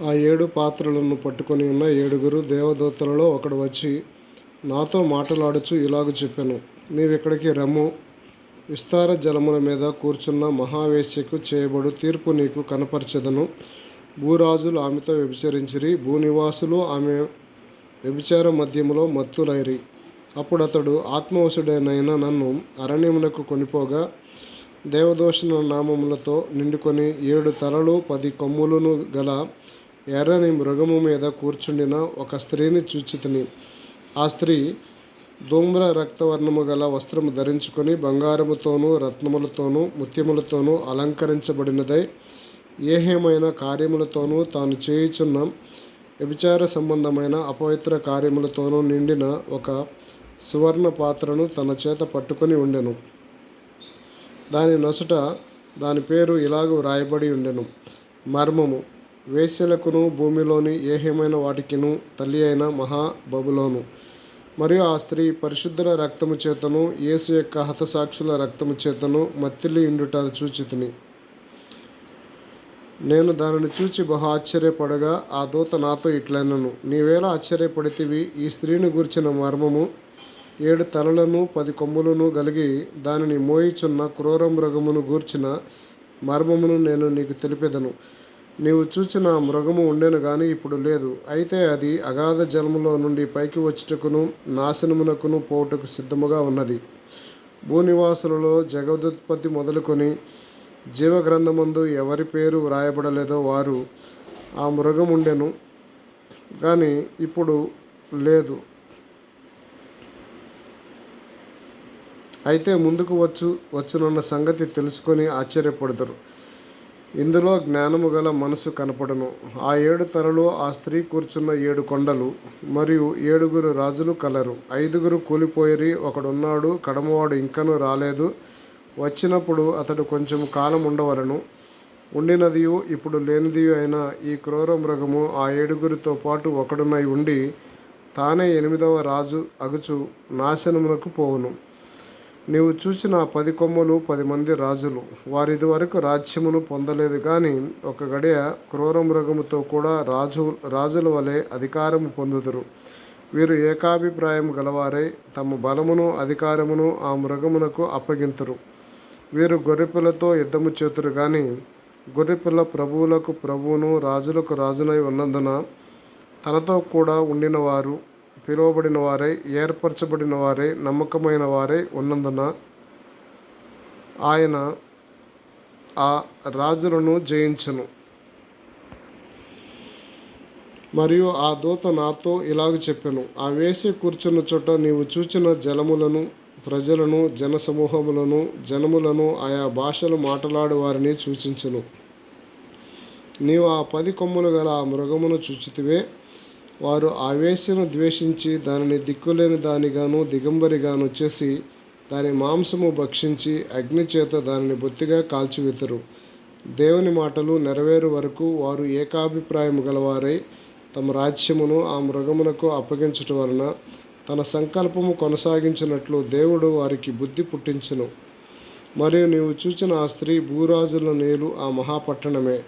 ఆ 7 పాత్రలను పట్టుకొని ఉన్న 7 దేవదూతలలో ఒకడు వచ్చి నాతో మాటలాడుచు ఇలాగు చెప్పెను, నీవిక్కడికి రమ్ము. విస్తార జలముల మీద కూర్చున్న మహావేశ్యకు చేయబడు తీర్పు నీకు కనపరచెదను. భూరాజులు ఆమెతో వ్యభిచరించిరి, భూనివాసులు ఆమె వ్యభిచార మధ్యములో మత్తులైరి. అప్పుడతడు ఆత్మవశుడైన నన్ను అరణ్యమునకు కొనిపోగా, దేవదూషణ నామములతో నిండుకొని 7 తలలు 10 కొమ్ములను గల ఎర్రని మృగము మీద కూర్చుండిన ఒక స్త్రీని చూచితిని. ఆ స్త్రీ ధూమ్ర రక్తవర్ణము గల వస్త్రము ధరించుకొని బంగారముతోనూ రత్నములతోనూ ముత్యములతోనూ అలంకరించబడినదై ఏహేమైన కార్యములతోనూ తాను చేయుచున్న వ్యభిచార సంబంధమైన అపవిత్ర కార్యములతోనూ నిండిన ఒక సువర్ణ పాత్రను తన చేత పట్టుకొని ఉండెను. దాని నొసట దాని పేరు ఇలాగ వ్రాయబడి ఉండెను, మర్మము, వేశ్యలకును భూమిలోని ఏహేమైన వాటికిను తల్లి అయిన మహా బబులోను. మరియు ఆ స్త్రీ పరిశుద్ధుల రక్తము చేతను యేసు యొక్క హతసాక్షుల రక్తము చేతను మత్తిల్లి ఇండుట చూచితిని. నేను దానిని చూచి బహు ఆశ్చర్యపడగా ఆ దూత నాతో ఇట్లనెను, నీవేలా ఆశ్చర్యపడితివి? ఈ స్త్రీని గూర్చిన మర్మము, 7 తలలను 10 కొమ్ములను గలిగి దానిని మోయిచున్న క్రూర మృగమును గూర్చిన మర్మమును నేను నీకు తెలిపెదను. నీవు చూచిన ఆ మృగము ఉండెను గాని ఇప్పుడు లేదు. అయితే అది అగాధ జలములో నుండి పైకి వచ్చుటకును నాశనమునకును పోవుటకు సిద్ధముగా ఉన్నది. భూనివాసులలో జగదుత్పత్తి మొదలుకొని జీవగ్రంథమందు ఎవరి పేరు వ్రాయబడలేదో వారు ఆ మృగం ఉండెను కానీ ఇప్పుడు లేదు. అయితే ముందుకు వచ్చునున్న సంగతి తెలుసుకొని ఆశ్చర్యపడతారు. ఇందులో జ్ఞానము గల మనసు కనపడను. ఆ 7 తలలు ఆ స్త్రీ కూర్చున్న 7 కొండలు మరియు 7 రాజులు కలరు. 5 కూలిపోయిరి, ఒకడున్నాడు, కడమవాడు ఇంకనూ రాలేదు. వచ్చినప్పుడు అతడు కొంచెం కాలం ఉండవలను. ఉండినదియు ఇప్పుడు లేనిదియు అయిన ఈ క్రూర మృగము ఆ 7 పాటు ఒకడునై ఉండి తానే 8వ రాజు అగుచు నాశనమునకు పోవును. నీవు చూసిన 10 కొమ్ములు 10 మంది రాజులు. వారిది వరకు రాజ్యమును పొందలేదు గాని ఒక గడియ క్రూర మృగముతో కూడా రాజుల వలె అధికారము పొందుదురు. వీరు ఏకాభిప్రాయం గలవారై తమ బలమును అధికారమును ఆ మృగమునకు అప్పగింతురు. వీరు గొర్రెపిల్లతో యుద్ధము చేతురు గాని గొర్రెపిల్ల ప్రభువులకు ప్రభువును రాజులకు రాజునై ఉన్నందున తనతో కూడా ఉండిన వారు పిలువబడిన వారై ఏర్పరచబడిన వారై నమ్మకమైన వారై ఉన్నందున ఆయన ఆ రాజులను జయించును. మరియు ఆ దూత నాతో ఇలాగ చెప్పెను, ఆ వేసి కూర్చున్న చోట నీవు చూచిన జలములను, ప్రజలను, జనసమూహములను, జనములను, ఆయా భాషలు మాట్లాడు వారిని సూచించును. నీవు ఆ 10 కొమ్ములు గల ఆ మృగమును చూచితివే. వారు ఆ వేశ్యను ద్వేషించి దానిని దిక్కులేని దానిగాను దిగంబరిగాను చేసి దాని మాంసము భక్షించి అగ్ని చేత దానిని బొత్తిగా కాల్చివేతురు. దేవుని మాటలు నెరవేరు వరకు వారు ఏకాభిప్రాయం గలవారై తమ రాజ్యమును ఆ మృగమునకు అప్పగించుట వలన తన సంకల్పము కొనసాగించినట్లు దేవుడు వారికి బుద్ధి పుట్టించును. మరియు నీవు చూచిన ఆ స్త్రీ భూరాజుల నేలు ఆ మహాపట్టణమే.